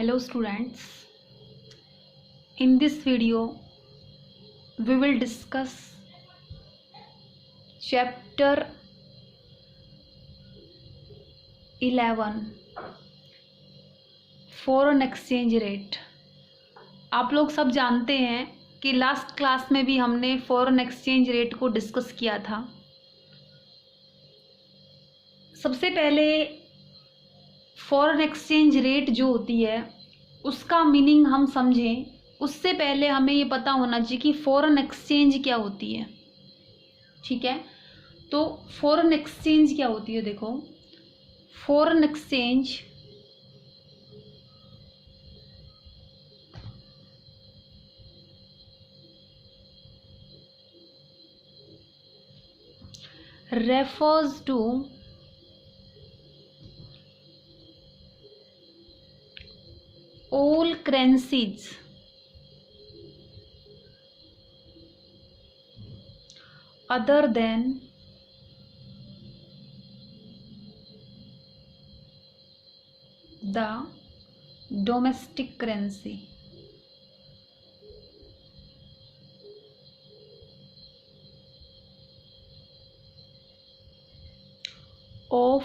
Hello students, in this video we will discuss chapter 11 foreign exchange rate. आप लोग सब जानते हैं कि लास्ट क्लास में भी हमने फॉरेन एक्सचेंज रेट को डिस्कस किया था। सबसे पहले फॉरेन एक्सचेंज रेट जो होती है उसका मीनिंग हम समझें, उससे पहले हमें ये पता होना चाहिए कि फॉरेन एक्सचेंज क्या होती है। ठीक है, तो फॉरेन एक्सचेंज क्या होती है? देखो, foreign exchange refers to all currencies other than the domestic currency of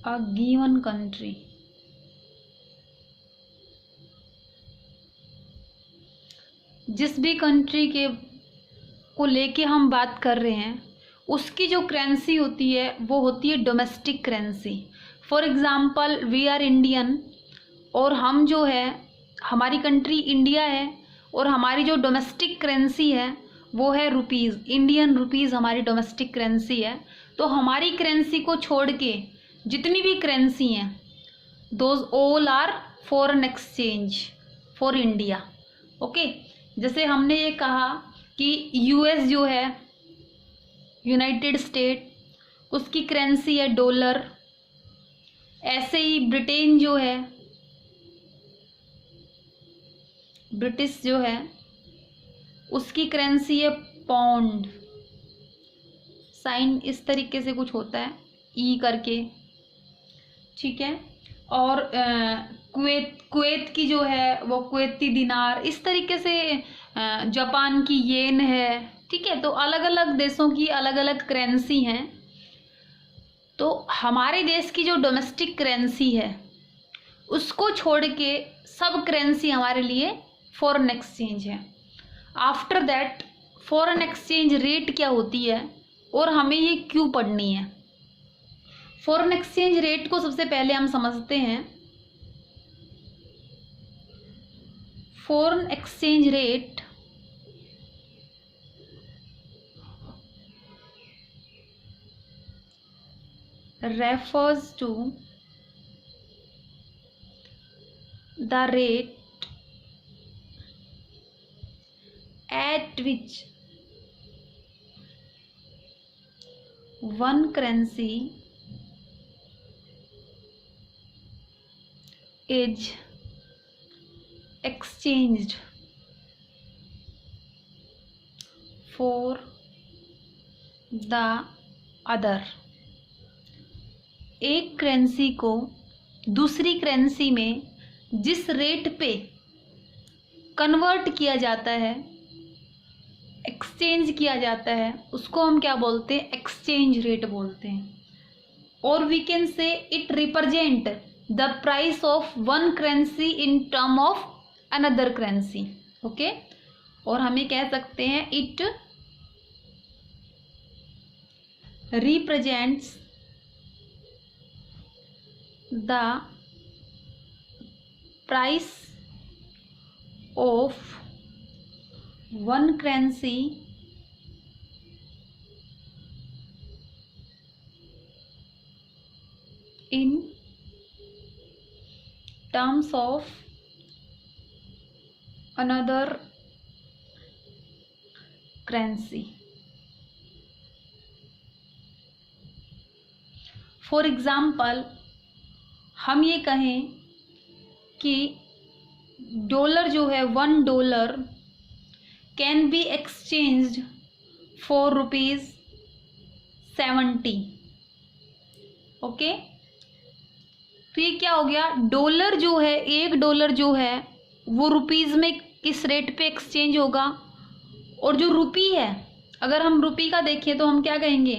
a given country। जिस भी कंट्री के को लेके हम बात कर रहे हैं उसकी जो करेंसी होती है वो होती है domestic currency. For example we are Indian और हम जो है, हमारी कंट्री इंडिया है और हमारी जो डोमेस्टिक करेंसी है वो है रुपीज़। इंडियन रुपीज़ हमारी डोमेस्टिक करेंसी है। तो हमारी करेंसी को छोड़ के जितनी भी करेंसी हैं those all are foreign exchange for India. Okay, जैसे हमने ये कहा कि यूएस जो है, यूनाइटेड स्टेट, उसकी करेंसी है डॉलर। ऐसे ही ब्रिटेन जो है, ब्रिटिश जो है, उसकी करेंसी है पाउंड। साइन इस तरीके से कुछ होता है, ई करके। ठीक है, और कुवैत की जो है वो कुवैती दिनार। इस तरीके से जापान की येन है। ठीक है, तो अलग अलग देशों की अलग अलग करेंसी हैं। तो हमारे देश की जो डोमेस्टिक करेंसी है उसको छोड़ के सब करेंसी हमारे लिए फॉरेन एक्सचेंज है। After that foreign exchange rate क्या होती है और हमें ये क्यों पढ़नी है? फॉरेन एक्सचेंज रेट को सबसे पहले हम समझते हैं। Foreign exchange rate refers to the rate at which one currency is exchanged for the other। एक करेंसी को दूसरी करेंसी में जिस रेट पे कन्वर्ट किया जाता है, एक्सचेंज किया जाता है, उसको हम क्या बोलते हैं? एक्सचेंज रेट बोलते हैं। और we can say it represent the price of one currency in term of another currency. Okay, और हम ये कह सकते हैं it represents the price of one currency in terms of another currency। For example, हम ये कहें कि डॉलर जो है, $1 can be exchanged for ₹70। Okay, तो ये क्या हो गया, डॉलर जो है, $1 जो है वो रुपीज़ में किस रेट पे एक्सचेंज होगा, और जो रुपी है, अगर हम रुपी का देखें तो हम क्या कहेंगे,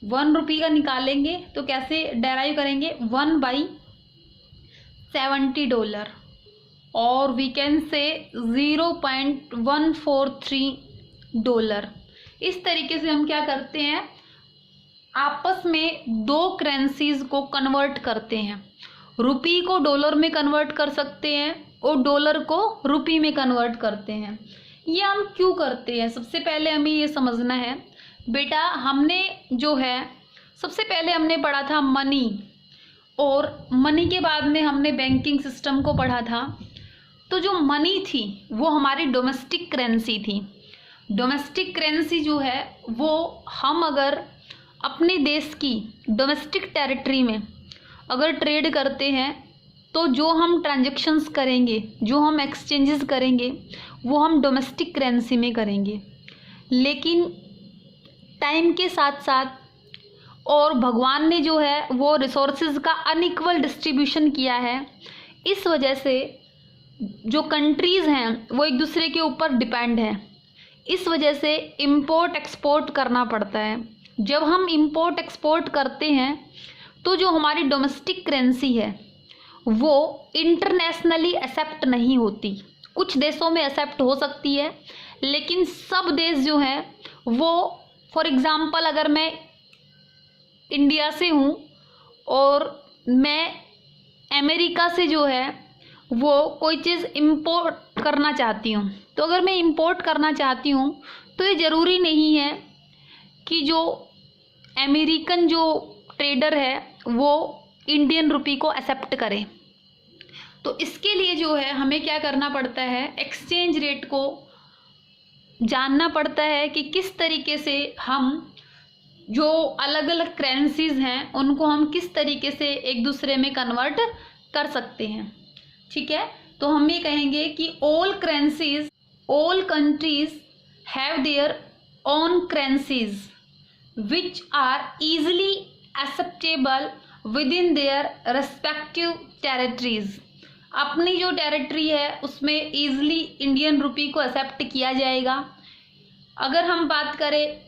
1 रुपी का निकालेंगे तो कैसे डेराइव करेंगे, 1/70 और वी कैन से $0.143। इस तरीके से हम क्या करते हैं, आपस में दो करेंसीज को कन्वर्ट करते हैं। रुपी को डॉलर में कन्वर्ट कर सकते हैं और डॉलर को रुपी में कन्वर्ट करते हैं। ये हम क्यों करते हैं, सबसे पहले हमें ये समझना है बेटा। हमने जो है सबसे पहले हमने पढ़ा था मनी, और मनी के बाद में हमने बैंकिंग सिस्टम को पढ़ा था। तो जो मनी थी वो हमारी डोमेस्टिक करेंसी थी। डोमेस्टिक करेंसी जो है वो हम अगर अपने देश की डोमेस्टिक टेरिटरी में अगर ट्रेड करते हैं तो जो हम ट्रांजैक्शंस करेंगे, जो हम एक्सचेंजेस करेंगे, वो हम डोमेस्टिक करेंसी में करेंगे। लेकिन टाइम के साथ साथ और भगवान ने जो है वो रिसोर्सेज का अनइक्वल डिस्ट्रीब्यूशन किया है, इस वजह से जो कंट्रीज़ हैं वो एक दूसरे के ऊपर डिपेंड है। इस वजह से इंपोर्ट एक्सपोर्ट करना पड़ता है। जब हम इंपोर्ट एक्सपोर्ट करते हैं तो जो हमारी डोमेस्टिक करेंसी है वो इंटरनेशनली एक्सेप्ट नहीं होती। कुछ देशों में एक्सेप्ट हो सकती है, लेकिन सब देश जो है वो, फॉर एग्ज़ाम्पल अगर मैं इंडिया से हूँ और मैं अमेरिका से जो है वो कोई चीज़ इंपोर्ट करना चाहती हूँ, तो अगर मैं इंपोर्ट करना चाहती हूँ तो ये ज़रूरी नहीं है कि जो अमेरिकन जो ट्रेडर है वो इंडियन रुपी को एक्सेप्ट करे। तो इसके लिए जो है हमें क्या करना पड़ता है, एक्सचेंज रेट को जानना पड़ता है कि किस तरीके से हम जो अलग अलग करेंसीज हैं उनको हम किस तरीके से एक दूसरे में कन्वर्ट कर सकते हैं। ठीक है, तो हम ये कहेंगे कि all currencies, all countries have their own currencies which are easily acceptable within their respective territories। अपनी जो टेरिटरी है उसमें ईजिली इंडियन रुपी को एक्सेप्ट किया जाएगा। अगर हम बात करें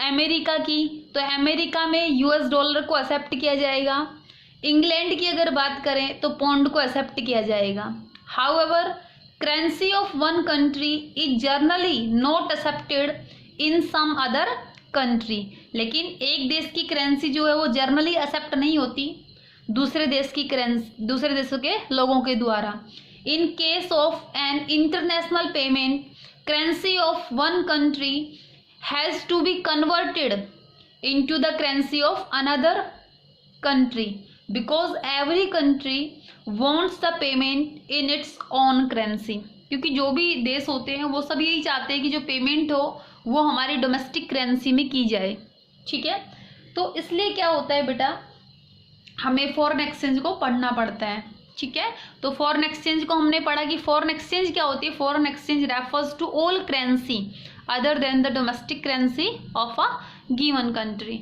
अमेरिका की तो अमेरिका में $US को एक्सेप्ट किया जाएगा। इंग्लैंड की अगर बात करें तो पौंड को एक्सेप्ट किया जाएगा। However currency of one country is generally not accepted in some other country. लेकिन एक देश की करेंसी जो है वो जर्नली एक्सेप्ट नहीं होती दूसरे देश की करेंसी, दूसरे देशों के लोगों के द्वारा। In case of an international payment, currency of one country has to be converted into the currency of another country because every country wants the payment in its own currency. क्योंकि जो भी देश होते हैं वो सब यही चाहते हैं कि जो पेमेंट हो वो हमारी डोमेस्टिक करेंसी में की जाए। ठीक है, तो इसलिए क्या होता है बेटा, हमें फॉरेन एक्सचेंज को पढ़ना पड़ता है। ठीक है, तो फॉरेन एक्सचेंज को हमने पढ़ा कि फॉरेन एक्सचेंज क्या होती है। Foreign exchange refers to all currency other than the domestic currency of a given country.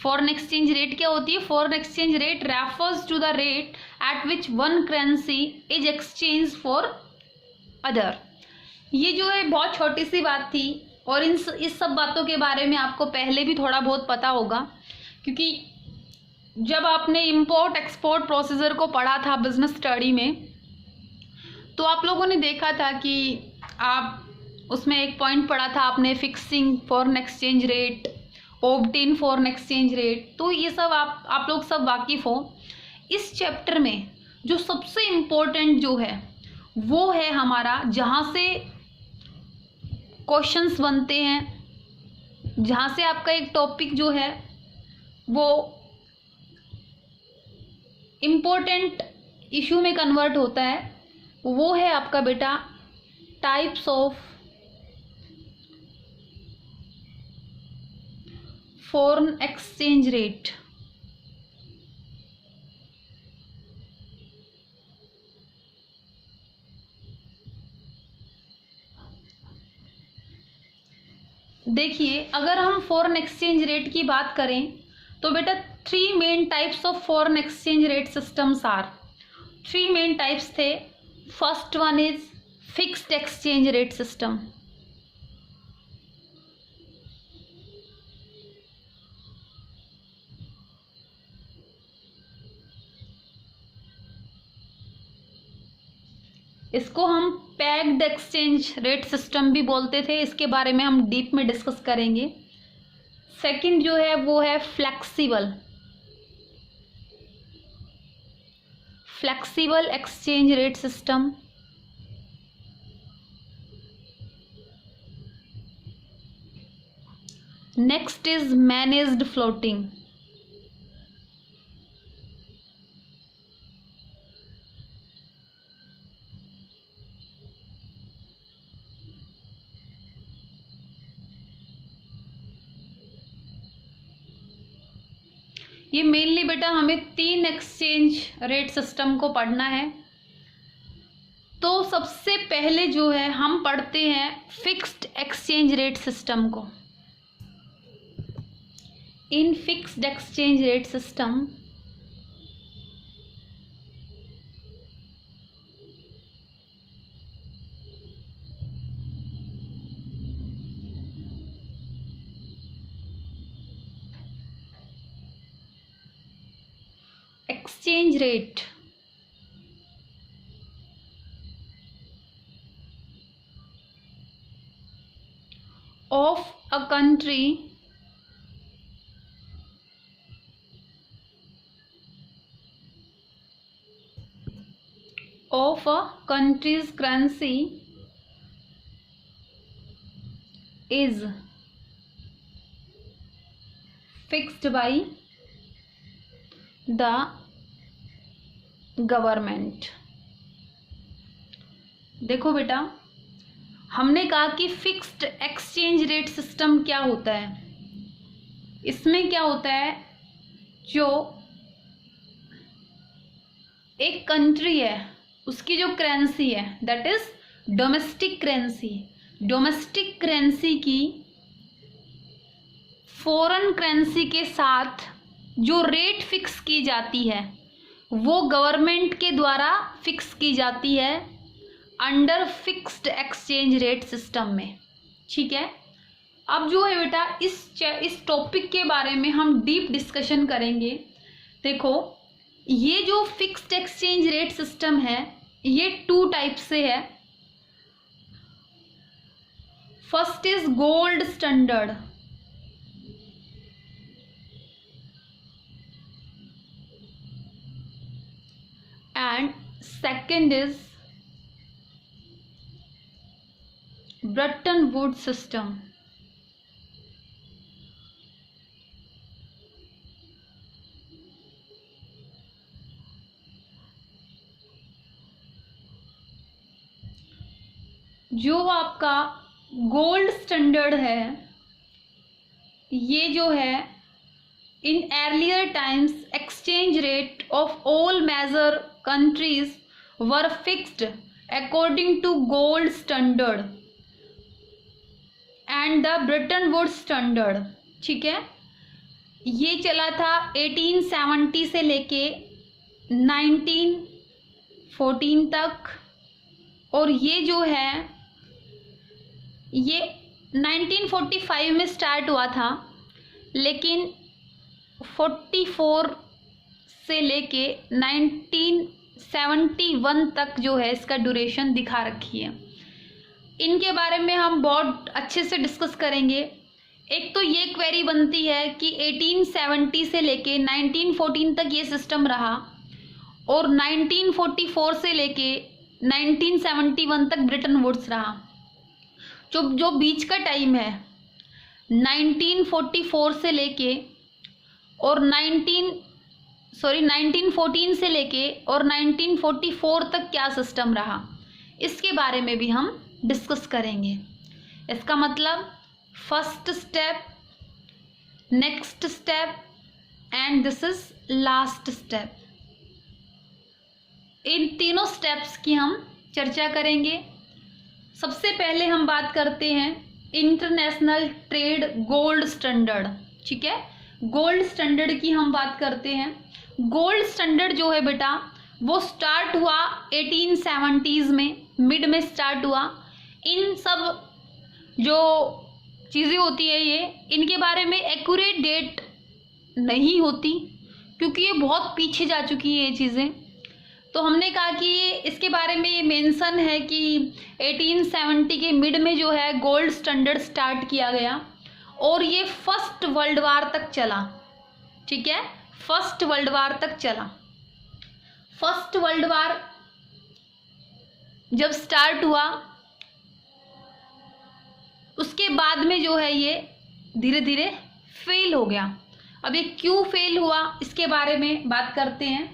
Foreign exchange rate क्या होती है, foreign exchange rate refers to the rate at which one currency is exchange for other. ये जो है बहुत छोटी सी बात थी और इस सब बातों के बारे में आपको पहले भी थोड़ा बहुत पता होगा, क्योंकि जब आपने इंपोर्ट एक्सपोर्ट प्रोसीजर को पढ़ा था बिजनेस स्टडी में तो आप लोगों ने देखा था कि आप उसमें एक पॉइंट पढ़ा था आपने, fixing foreign exchange rate, obtain foreign exchange rate. तो ये सब आप लोग सब वाकिफ़ हो। इस चैप्टर में जो सबसे इम्पोर्टेंट जो है वो है हमारा, जहाँ से क्वेश्चंस बनते हैं, जहाँ से आपका एक टॉपिक जो है वो इम्पोर्टेंट इशू में कन्वर्ट होता है, वो है आपका बेटा types of foreign exchange rate. देखिए, अगर हम फॉरेन एक्सचेंज रेट की बात करें तो बेटा three main types of foreign exchange rate systems are, three main types थे. First one is fixed exchange rate system. इसको हम पैक्ड एक्सचेंज रेट सिस्टम भी बोलते थे, इसके बारे में हम डीप में डिस्कस करेंगे. सेकंड जो है वो है flexible exchange rate system. Next is managed floating. ये मेनली बेटा हमें तीन एक्सचेंज रेट सिस्टम को पढ़ना है. तो सबसे पहले जो है हम पढ़ते हैं फिक्स्ड एक्सचेंज रेट सिस्टम को. In fixed exchange rate system exchange rate of a country of a country's currency is fixed by the government. देखो बेटा, हमने कहा कि फिक्स्ड एक्सचेंज रेट सिस्टम क्या होता है. इसमें क्या होता है, जो एक कंट्री है उसकी जो करेंसी है that is domestic currency, domestic currency की फॉरेन करेंसी के साथ जो रेट फिक्स की जाती है वो गवर्नमेंट के द्वारा फिक्स की जाती है under fixed exchange rate system में. ठीक है. अब जो है बेटा इस टॉपिक के बारे में हम डीप डिस्कशन करेंगे. देखो, ये जो फिक्स्ड एक्सचेंज रेट सिस्टम है ये टू टाइप से है. First is gold standard, and second is Bretton Woods system. जो आपका गोल्ड स्टैंडर्ड है ये जो है in earlier times exchange rate of all major countries were fixed according to gold standard and the Bretton Woods standard. ठीक है. ये चला था 1870 से लेके 1914 तक, और ये जो है ये 1945 में स्टार्ट हुआ था, लेकिन 44 से लेके 1971 तक जो है इसका ड्यूरेशन दिखा रखी है. इनके बारे में हम बहुत अच्छे से डिस्कस करेंगे. एक तो ये क्वेरी बनती है कि 1870 से लेके 1914 तक ये सिस्टम रहा और 1944 से लेके 1971 तक ब्रिटेन वुड्स रहा. जो बीच का टाइम है 1944 से लेके और 1914 से लेके और 1944 तक क्या सिस्टम रहा, इसके बारे में भी हम डिस्कस करेंगे. इसका मतलब first step, next step and this is last step. इन तीनों स्टेप्स की हम चर्चा करेंगे. सबसे पहले हम बात करते हैं इंटरनेशनल ट्रेड गोल्ड स्टैंडर्ड. ठीक है. गोल्ड स्टैंडर्ड की हम बात करते हैं। गोल्ड स्टैंडर्ड जो है बेटा वो स्टार्ट हुआ 1870s में, मिड में स्टार्ट हुआ। इन सब जो चीज़ें होती है ये, इनके बारे में एक्यूरेट डेट नहीं होती क्योंकि ये बहुत पीछे जा चुकी है ये चीज़ें। तो हमने कहा कि ये इसके बारे में ये मेंशन है कि 1870 के मिड में जो है गोल्ड स्टैंडर्ड स्टार्ट किया गया और ये फर्स्ट वर्ल्ड वार तक चला। ठीक है, फर्स्ट वर्ल्ड वार तक चला। फर्स्ट वर्ल्ड वार जब स्टार्ट हुआ उसके बाद में जो है ये धीरे धीरे फेल हो गया। अब ये क्यों फेल हुआ इसके बारे में बात करते हैं।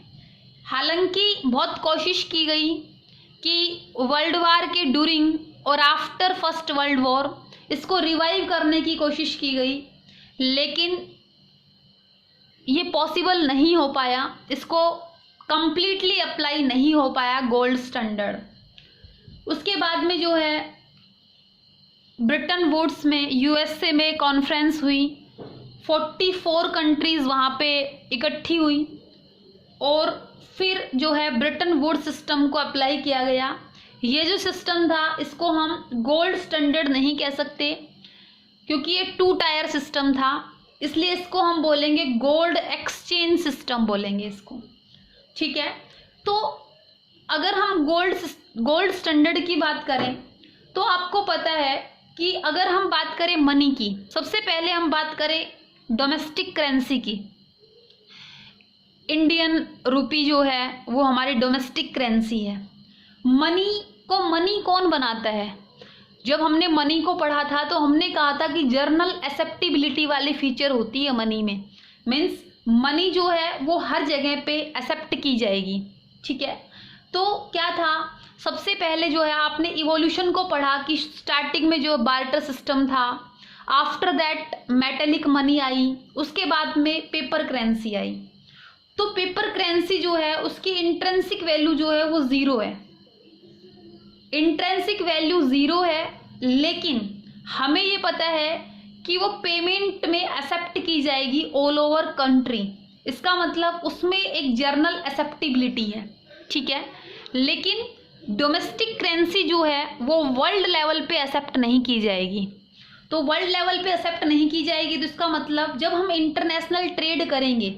हालांकि बहुत कोशिश की गई कि वर्ल्ड वार के ड्यूरिंग और आफ्टर फर्स्ट वर्ल्ड वॉर इसको रिवाइव करने की कोशिश की गई, लेकिन ये पॉसिबल नहीं हो पाया, इसको कंप्लीटली अप्लाई नहीं हो पाया गोल्ड स्टैंडर्ड। उसके बाद में जो है ब्रिटेन वुड्स में यूएसए में कॉन्फ्रेंस हुई, 44 कंट्रीज़ वहाँ पे इकट्ठी हुई और फिर जो है ब्रिटेन वुड्स सिस्टम को अप्लाई किया गया। ये जो सिस्टम था इसको हम गोल्ड स्टैंडर्ड नहीं कह सकते क्योंकि ये 2 टायर सिस्टम था, इसलिए इसको हम बोलेंगे गोल्ड एक्सचेंज सिस्टम बोलेंगे इसको। ठीक है, तो अगर हम गोल्ड स्टैंडर्ड की बात करें तो आपको पता है कि अगर हम बात करें मनी की, सबसे पहले हम बात करें डोमेस्टिक करेंसी की। इंडियन रुपी जो है वो हमारी डोमेस्टिक करेंसी है। मनी कौन बनाता है? जब हमने मनी को पढ़ा था तो हमने कहा था कि जर्नल एक्सेप्टेबिलिटी वाली फीचर होती है मनी में। मीन्स मनी जो है वो हर जगह पे एक्सेप्ट की जाएगी। ठीक है, तो क्या था, सबसे पहले जो है आपने इवोल्यूशन को पढ़ा कि स्टार्टिंग में जो बार्टर सिस्टम था, after that metallic money I, उसके बाद में पेपर करेंसी आई। तो पेपर करेंसी जो है उसकी इंट्रिंसिक वैल्यू जो है वो 0 है, इंट्रिंसिक वैल्यू 0 है, लेकिन हमें ये पता है कि वो पेमेंट में एक्सेप्ट की जाएगी ऑल ओवर कंट्री। इसका मतलब उसमें एक जर्नल एक्सेप्टेबिलिटी है। ठीक है, लेकिन डोमेस्टिक करेंसी जो है वो वर्ल्ड लेवल पे एक्सेप्ट नहीं की जाएगी। तो वर्ल्ड लेवल पे एक्सेप्ट नहीं की जाएगी तो इसका मतलब जब हम इंटरनेशनल ट्रेड करेंगे,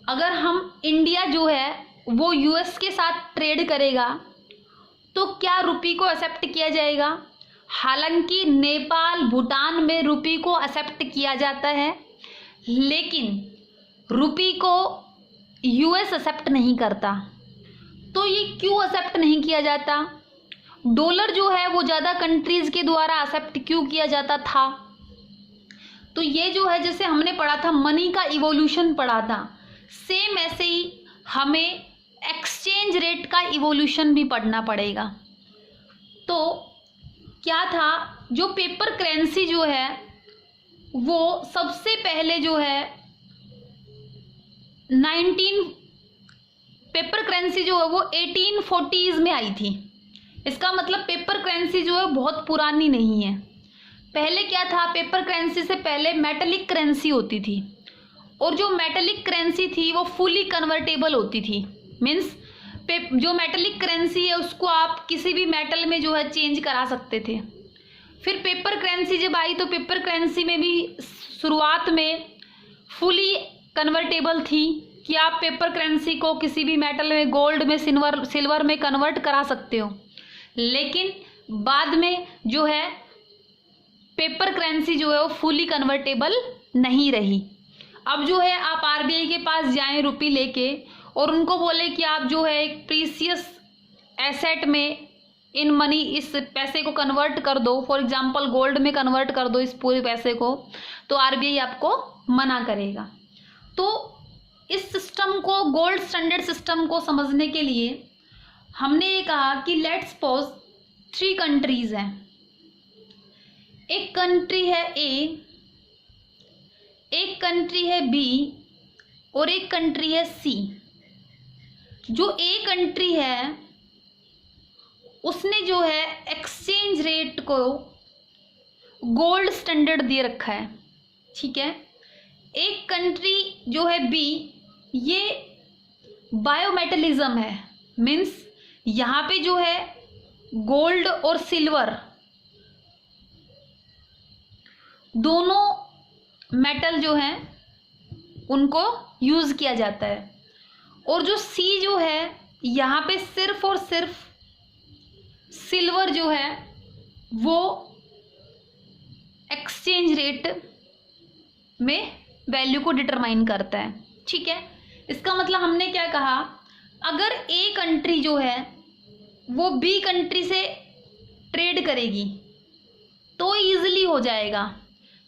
अगर हम इंडिया जो है वो यूएस के साथ ट्रेड करेगा तो क्या रुपी को एक्सेप्ट किया जाएगा? हालांकि नेपाल भूटान में रुपी को एक्सेप्ट किया जाता है, लेकिन रुपी को यूएस एक्सेप्ट नहीं करता। तो ये क्यों एक्सेप्ट नहीं किया जाता? डॉलर जो है वो ज़्यादा कंट्रीज़ के द्वारा एक्सेप्ट क्यों किया जाता था? तो ये जो है जैसे हमने पढ़ा था मनी का इवोल्यूशन पढ़ा था, सेम ऐसे ही हमें एक्सचेंज रेट का इवोल्यूशन भी पढ़ना पड़ेगा। तो क्या था, जो पेपर करेंसी जो है वो सबसे पहले जो है पेपर करेंसी जो है वो 1840s में आई थी। इसका मतलब पेपर करेंसी जो है बहुत पुरानी नहीं है। पहले क्या था, पेपर करेंसी से पहले मेटेलिक करेंसी होती थी और जो मेटेलिक करेंसी थी वो फुली कन्वर्टेबल होती थी। मीन्स जो मेटेलिक करेंसी है उसको आप किसी भी मेटल में जो है चेंज करा सकते थे। फिर पेपर करेंसी जब आई तो पेपर करेंसी में भी शुरुआत में फुली कन्वर्टेबल थी कि आप पेपर करेंसी को किसी भी मेटल में, गोल्ड में, सिल्वर में कन्वर्ट करा सकते हो। लेकिन बाद में जो है पेपर करेंसी जो है वो फुली कन्वर्टेबल नहीं रही। अब जो है आप आरबीआई के पास जाएं रुपी लेके और उनको बोले कि आप जो है एक प्रीसियस एसेट में इन मनी इस पैसे को कन्वर्ट कर दो, फॉर एग्जांपल गोल्ड में कन्वर्ट कर दो इस पूरे पैसे को, तो आरबीआई आपको मना करेगा। तो इस सिस्टम को, गोल्ड स्टैंडर्ड सिस्टम को समझने के लिए हमने ये कहा कि लेट्स सपोज 3 कंट्रीज हैं। एक कंट्री है ए, एक कंट्री है बी और एक कंट्री है सी। जो ए कंट्री है उसने जो है एक्सचेंज रेट को गोल्ड स्टैंडर्ड दे रखा है। ठीक है, एक कंट्री जो है बी, ये बायोमेटलिज्म है, मीन्स यहाँ पे जो है गोल्ड और सिल्वर दोनों मेटल जो हैं उनको यूज किया जाता है। और जो सी जो है यहाँ पे सिर्फ और सिर्फ सिल्वर जो है वो एक्सचेंज रेट में वैल्यू को डिटरमाइन करता है। ठीक है, इसका मतलब हमने क्या कहा, अगर ए कंट्री जो है वो बी कंट्री से ट्रेड करेगी तो इजीली हो जाएगा,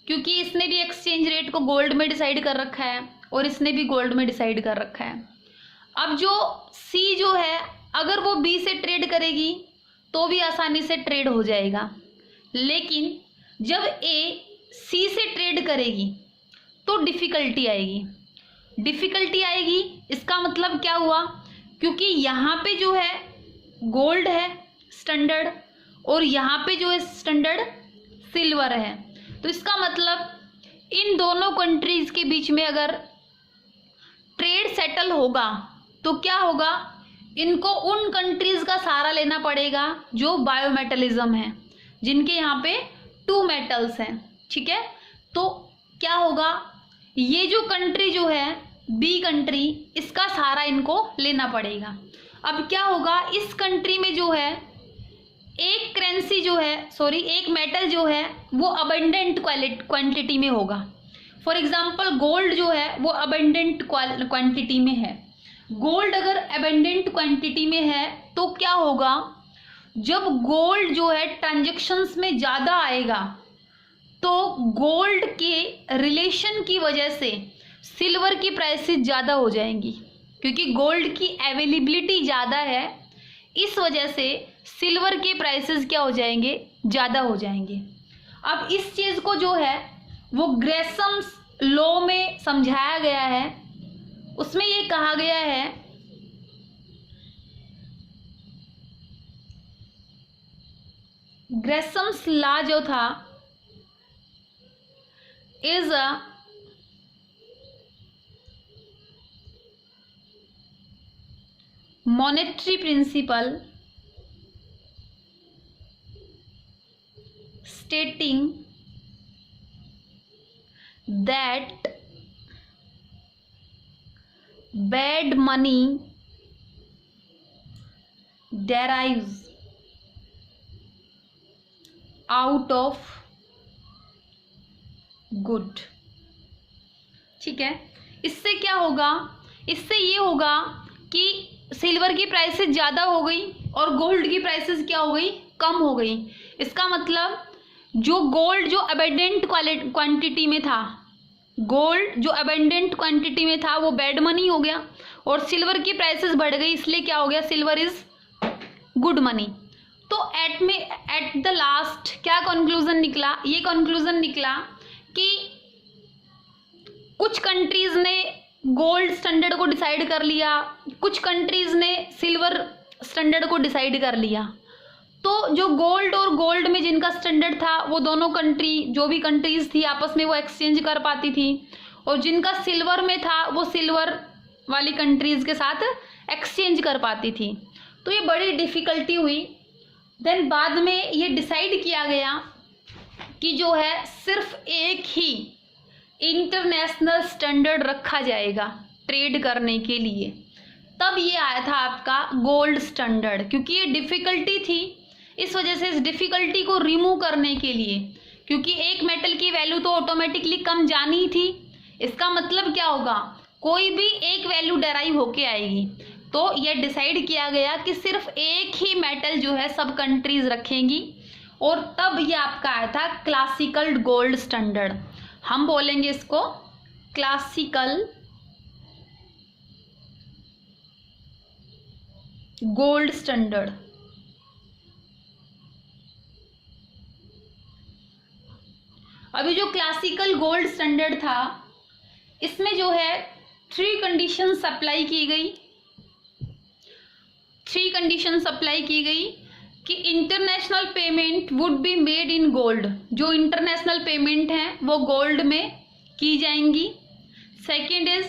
क्योंकि इसने भी एक्सचेंज रेट को गोल्ड में डिसाइड कर रखा है और इसने भी गोल्ड में डिसाइड कर रखा है। अब जो सी जो है अगर वो बी से ट्रेड करेगी तो भी आसानी से ट्रेड हो जाएगा, लेकिन जब ए सी से ट्रेड करेगी तो डिफ़िकल्टी आएगी। इसका मतलब क्या हुआ, क्योंकि यहाँ पे जो है गोल्ड है स्टैंडर्ड और यहाँ पे जो है स्टैंडर्ड सिल्वर है, तो इसका मतलब इन दोनों कंट्रीज़ के बीच में अगर ट्रेड सेटल होगा तो क्या होगा, इनको उन कंट्रीज़ का सहारा लेना पड़ेगा जो बायोमेटलिज्म है, जिनके यहाँ पे 2 मेटल्स हैं। ठीक है, तो क्या होगा, ये जो कंट्री जो है बी कंट्री, इसका सहारा इनको लेना पड़ेगा। अब क्या होगा, इस कंट्री में जो है एक करेंसी जो है एक मेटल जो है वो अबंडेंट क्वांटिटी में होगा। फॉर एग्जांपल गोल्ड जो है वो अबंडेंट क्वांटिटी में है। गोल्ड अगर अबंडेंट क्वांटिटी में है तो क्या होगा, जब गोल्ड जो है ट्रांजैक्शंस में ज़्यादा आएगा तो गोल्ड के रिलेशन की वजह से सिल्वर की प्राइसेस ज़्यादा हो जाएंगी, क्योंकि गोल्ड की अवेलेबिलिटी ज़्यादा है, इस वजह से सिल्वर के प्राइसेस क्या हो जाएंगे, ज़्यादा हो जाएंगे। अब इस चीज़ को जो है वो ग्रेसम्स लॉ में समझाया गया है, उसमें ये कहा गया है ग्रेसम्स लॉ जो था is a monetary principle stating that bad money derives out of good। ठीक है, इससे क्या होगा, इससे ये होगा कि सिल्वर की प्राइसेस ज़्यादा हो गई और गोल्ड की प्राइसेस क्या हो गई, कम हो गई। इसका मतलब जो गोल्ड जो अबंडेंट क्वांटिटी में था, गोल्ड जो अबंडेंट क्वांटिटी में था वो बैड मनी हो गया और सिल्वर की प्राइसेस बढ़ गई, इसलिए क्या हो गया, सिल्वर इज गुड मनी। तो एट द लास्ट क्या कंक्लूजन निकला, ये कंक्लूजन निकला कि कुछ कंट्रीज ने गोल्ड स्टैंडर्ड को डिसाइड कर लिया, कुछ कंट्रीज ने सिल्वर स्टैंडर्ड को डिसाइड कर लिया। तो जो गोल्ड और गोल्ड में जिनका स्टैंडर्ड था वो दोनों कंट्री, जो भी कंट्रीज थी आपस में वो एक्सचेंज कर पाती थी, और जिनका सिल्वर में था वो सिल्वर वाली कंट्रीज के साथ एक्सचेंज कर पाती थी। तो ये बड़ी डिफ़िकल्टी हुई। देन बाद में ये डिसाइड किया गया कि जो है सिर्फ एक ही इंटरनेशनल स्टैंडर्ड रखा जाएगा ट्रेड करने के लिए, तब ये आया था आपका गोल्ड स्टैंडर्ड। क्योंकि ये डिफ़िकल्टी थी, इस वजह से इस डिफ़िकल्टी को रिमूव करने के लिए, क्योंकि एक मेटल की वैल्यू तो ऑटोमेटिकली कम जानी ही थी, इसका मतलब क्या होगा, कोई भी एक वैल्यू डेराइव होके आएगी। तो ये डिसाइड किया गया कि सिर्फ एक ही मेटल जो है सब कंट्रीज रखेंगी, और तब ये आपका आया था क्लासिकल गोल्ड स्टैंडर्ड। हम बोलेंगे इसको क्लासिकल गोल्ड स्टैंडर्ड। अभी जो क्लासिकल गोल्ड स्टैंडर्ड था इसमें जो है 3 कंडीशंस अप्लाई की गई। 3 कंडीशंस अप्लाई की गई कि international payment would be made in gold, जो इंटरनेशनल पेमेंट हैं वो गोल्ड में की जाएंगी। Second is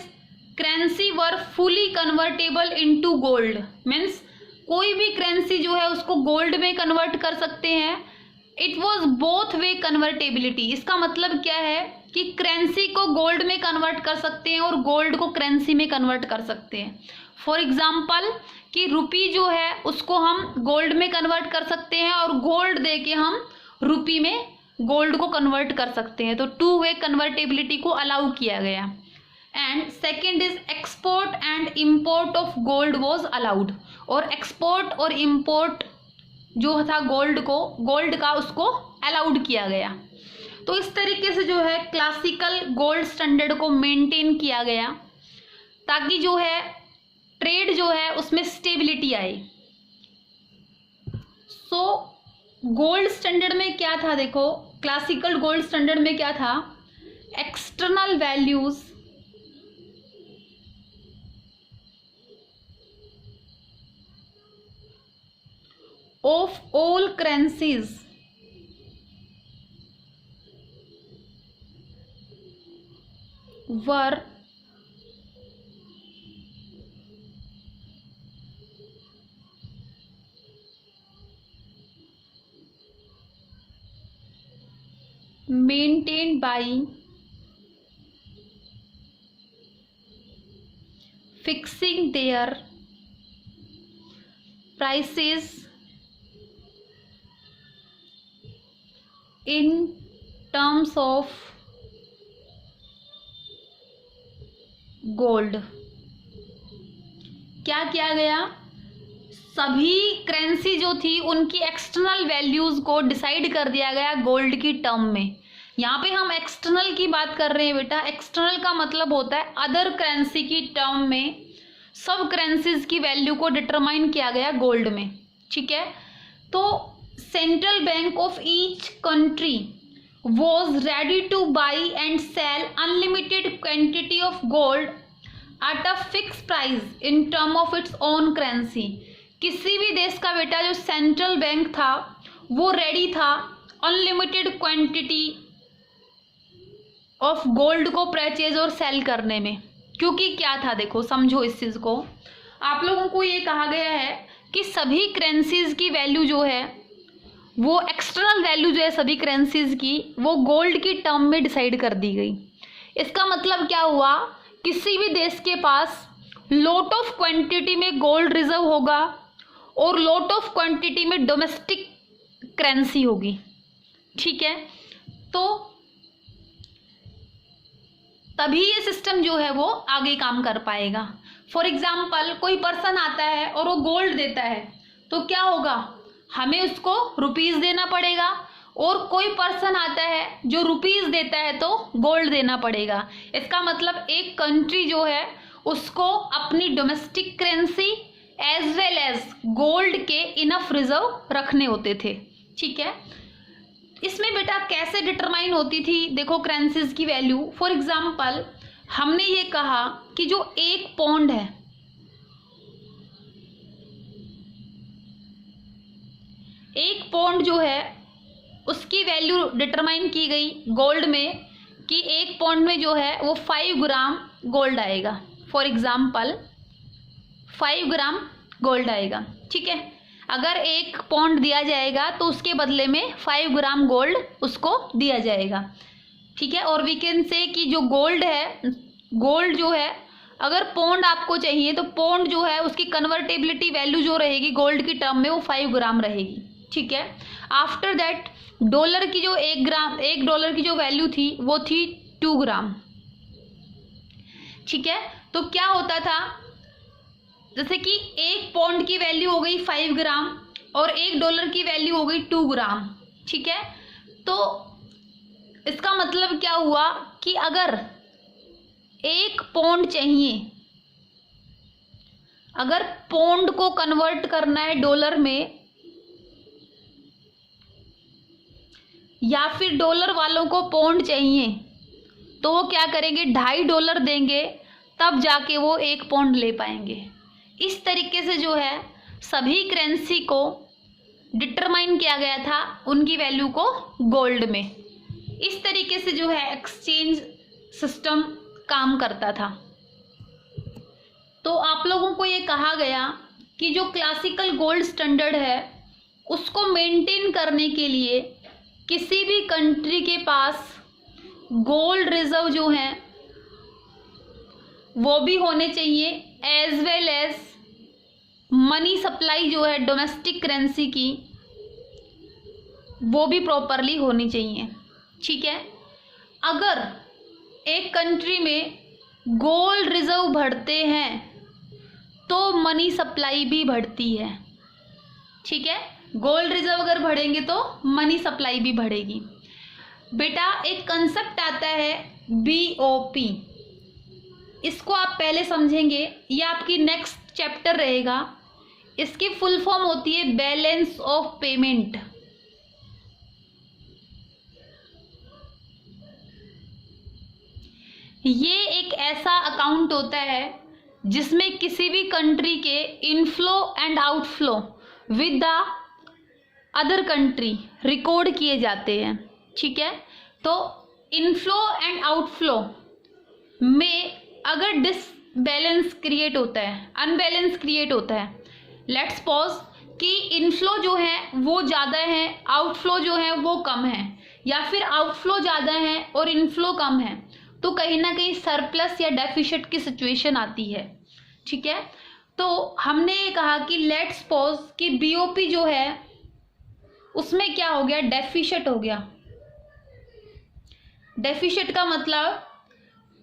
currency were fully convertible into gold, means कोई भी करेंसी जो है उसको गोल्ड में कन्वर्ट कर सकते हैं। It was both way convertibility, इसका मतलब क्या है कि करेंसी को गोल्ड में कन्वर्ट कर सकते हैं और गोल्ड को करेंसी में कन्वर्ट कर सकते हैं। फॉर एग्जाम्पल कि रुपी जो है उसको हम गोल्ड में कन्वर्ट कर सकते हैं और गोल्ड दे के हम रुपी में गोल्ड को कन्वर्ट कर सकते हैं। तो टू वे कन्वर्टेबिलिटी को अलाउ किया गया। And second is export and import of gold was allowed, और एक्सपोर्ट और इम्पोर्ट जो था गोल्ड का उसको अलाउड किया गया। तो इस तरीके से जो है क्लासिकल गोल्ड स्टैंडर्ड को मेंटेन किया गया ताकि जो है ट्रेड जो है उसमें स्टेबिलिटी आए। सो गोल्ड स्टैंडर्ड में क्या था, देखो क्लासिकल गोल्ड स्टैंडर्ड में क्या था, external values of all currencies were maintained by fixing their prices in terms of gold. क्या किया गया, सभी करेंसी जो थी उनकी एक्सटर्नल वैल्यूज को डिसाइड कर दिया गया गोल्ड की टर्म में। यहाँ पे हम एक्सटर्नल की बात कर रहे हैं बेटा, एक्सटर्नल का मतलब होता है अदर करेंसी की टर्म में सब करेंसीज की वैल्यू को डिटरमाइन किया गया गोल्ड में, ठीक है। तो Central Bank of each country was ready to buy and sell unlimited quantity of gold at a fixed price in term of its own currency। किसी भी देश का बेटा जो सेंट्रल बैंक था वो रेडी था अनलिमिटेड क्वांटिटी ऑफ गोल्ड को परचेज और सेल करने में। क्योंकि क्या था, देखो समझो इस चीज़ को, आप लोगों को ये कहा गया है कि सभी करेंसीज की वैल्यू जो है वो एक्सटर्नल वैल्यू जो है सभी करेंसीज की वो गोल्ड की टर्म में डिसाइड कर दी गई। इसका मतलब क्या हुआ, किसी भी देश के पास लॉट ऑफ क्वांटिटी में गोल्ड रिजर्व होगा और लॉट ऑफ क्वांटिटी में डोमेस्टिक करेंसी होगी, ठीक है। तो तभी ये सिस्टम जो है वो आगे काम कर पाएगा। फॉर एग्जाम्पल कोई पर्सन आता है और वो गोल्ड देता है तो क्या होगा, हमें उसको रुपीज़ देना पड़ेगा, और कोई पर्सन आता है जो रुपीज़ देता है तो गोल्ड देना पड़ेगा। इसका मतलब एक कंट्री जो है उसको अपनी domestic currency as well as gold के इनफ रिजर्व रखने होते थे, ठीक है। इसमें बेटा कैसे डिटरमाइन होती थी, देखो करेंसीज की वैल्यू। फॉर एग्जाम्पल हमने ये कहा कि जो एक पौंड है, एक पौंड जो है उसकी वैल्यू डिटरमाइन की गई गोल्ड में कि एक पौंड में जो है वो 5 ग्राम गोल्ड आएगा। फॉर एग्जाम्पल 5 ग्राम गोल्ड आएगा, ठीक है। अगर एक पौंड दिया जाएगा तो उसके बदले में 5 ग्राम गोल्ड उसको दिया जाएगा, ठीक है। और वी कैन से कि जो गोल्ड है, गोल्ड जो है अगर पौंड आपको चाहिए तो पौंड जो है उसकी कन्वर्टेबिलिटी वैल्यू जो रहेगी गोल्ड की टर्म में वो 5 ग्राम रहेगी, ठीक है। आफ्टर दैट डॉलर की जो 1 डॉलर की जो वैल्यू थी वो थी 2 ग्राम, ठीक है। तो क्या होता था, जैसे कि एक पौंड की वैल्यू हो गई 5 ग्राम और 1 डॉलर की वैल्यू हो गई 2 ग्राम, ठीक है। तो इसका मतलब क्या हुआ कि अगर 1 पौंड चाहिए, अगर पौंड को कन्वर्ट करना है डॉलर में, या फिर डॉलर वालों को पौंड चाहिए, तो वो क्या करेंगे, $2.5 देंगे तब जाके वो 1 पौंड ले पाएंगे। इस तरीके से जो है सभी करेंसी को डिटरमाइन किया गया था उनकी वैल्यू को गोल्ड में। इस तरीके से जो है एक्सचेंज सिस्टम काम करता था। तो आप लोगों को ये कहा गया कि जो क्लासिकल गोल्ड स्टैंडर्ड है उसको मेंटेन करने के लिए किसी भी कंट्री के पास गोल्ड रिजर्व जो हैं वो भी होने चाहिए, as well as money supply जो है डोमेस्टिक करेंसी की वो भी प्रॉपरली होनी चाहिए। ठीक है, अगर एक कंट्री में गोल्ड रिजर्व बढ़ते हैं तो मनी सप्लाई भी बढ़ती है। ठीक है, गोल्ड रिजर्व अगर बढ़ेंगे तो मनी सप्लाई भी बढ़ेगी। बेटा एक कंसेप्ट आता है बीओपी, इसको आप पहले समझेंगे, ये आपकी नेक्स्ट चैप्टर रहेगा। इसकी फुल फॉर्म होती है बैलेंस ऑफ पेमेंट। ये एक ऐसा अकाउंट होता है जिसमें किसी भी कंट्री के inflow and outflow with the other country record किए जाते हैं। ठीक है, तो इनफ्लो एंड आउटफ्लो में अगर डिसबैलेंस क्रिएट होता है, अनबैलेंस क्रिएट होता है, लेट्स सपोज कि इनफ्लो जो है वो ज़्यादा है, आउटफ्लो जो है वो कम है, या फिर आउटफ्लो ज़्यादा है और इनफ्लो कम है, तो कहीं ना कहीं सरप्लस या डेफिसिट की सिचुएशन आती है। ठीक है, तो हमने ये कहा कि लेट्स सपोज कि बीओपी जो है उसमें क्या हो गया, डेफिसिट हो गया। डेफिसिट का मतलब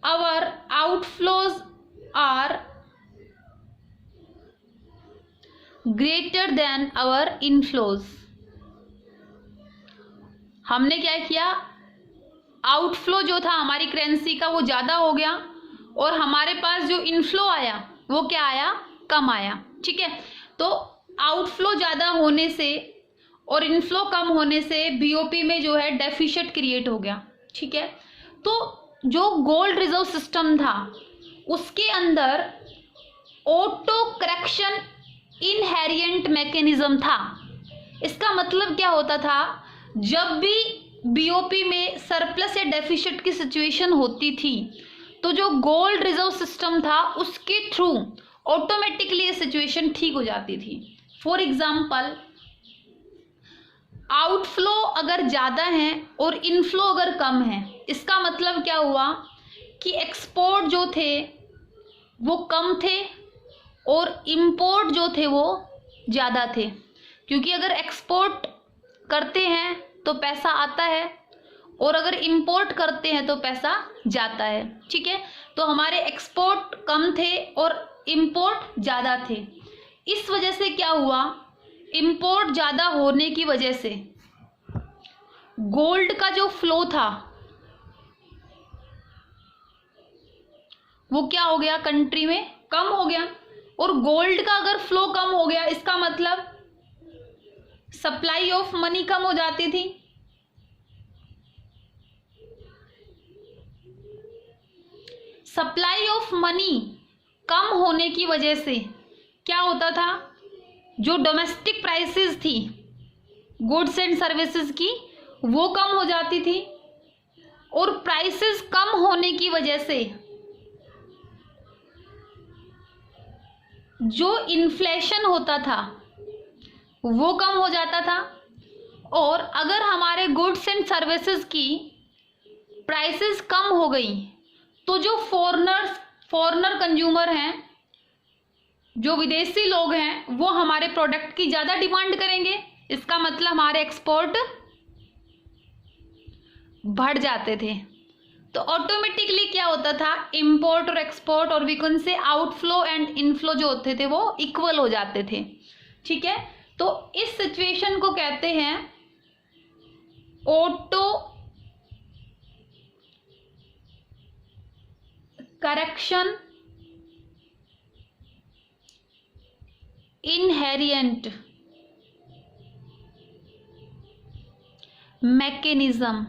our outflows are greater than our inflows. हमने क्या किया, आउटफ्लो जो था हमारी करेंसी का वो ज़्यादा हो गया और हमारे पास जो इनफ्लो आया वो क्या आया, कम आया। ठीक है, तो आउटफ्लो ज़्यादा होने से और इनफ्लो कम होने से बीओपी में जो है डेफिसिट क्रिएट हो गया। ठीक है, तो जो गोल्ड रिजर्व सिस्टम था उसके अंदर ऑटो करेक्शन इनहेरिएंट मैकेनिज्म था। इसका मतलब क्या होता था, जब भी बीओपी में सरप्लस या डेफिसिट की सिचुएशन होती थी तो जो गोल्ड रिजर्व सिस्टम था उसके थ्रू ऑटोमेटिकली ये सिचुएशन ठीक हो जाती थी। फॉर एग्जाम्पल, आउटफ्लो अगर ज़्यादा है और इनफ्लो अगर कम है, इसका मतलब क्या हुआ कि एक्सपोर्ट जो थे वो कम थे और इंपोर्ट जो थे वो ज़्यादा थे। क्योंकि अगर एक्सपोर्ट करते हैं तो पैसा आता है और अगर इंपोर्ट करते हैं तो पैसा जाता है। ठीक है, तो हमारे एक्सपोर्ट कम थे और इंपोर्ट ज़्यादा थे। इस वजह से क्या हुआ, इंपोर्ट ज़्यादा होने की वजह से गोल्ड का जो फ्लो था वो क्या हो गया, कंट्री में कम हो गया। और गोल्ड का अगर फ्लो कम हो गया इसका मतलब सप्लाई ऑफ मनी कम हो जाती थी। सप्लाई ऑफ मनी कम होने की वजह से क्या होता था, जो डोमेस्टिक प्राइसेस थी गुड्स एंड सर्विसेज की वो कम हो जाती थी और प्राइसेस कम होने की वजह से जो इन्फ्लेशन होता था वो कम हो जाता था। और अगर हमारे गुड्स एंड सर्विसेज की प्राइसेस कम हो गई तो जो फॉरेनर कंज्यूमर हैं, जो विदेशी लोग हैं, वो हमारे प्रोडक्ट की ज़्यादा डिमांड करेंगे। इसका मतलब हमारे एक्सपोर्ट बढ़ जाते थे। तो ऑटोमेटिकली क्या होता था, इंपोर्ट और एक्सपोर्ट और we can say outflow and inflow जो होते थे वो इक्वल हो जाते थे। ठीक है, तो इस सिचुएशन को कहते हैं ऑटो करेक्शन इनहेरिएंट मैकेनिज्म।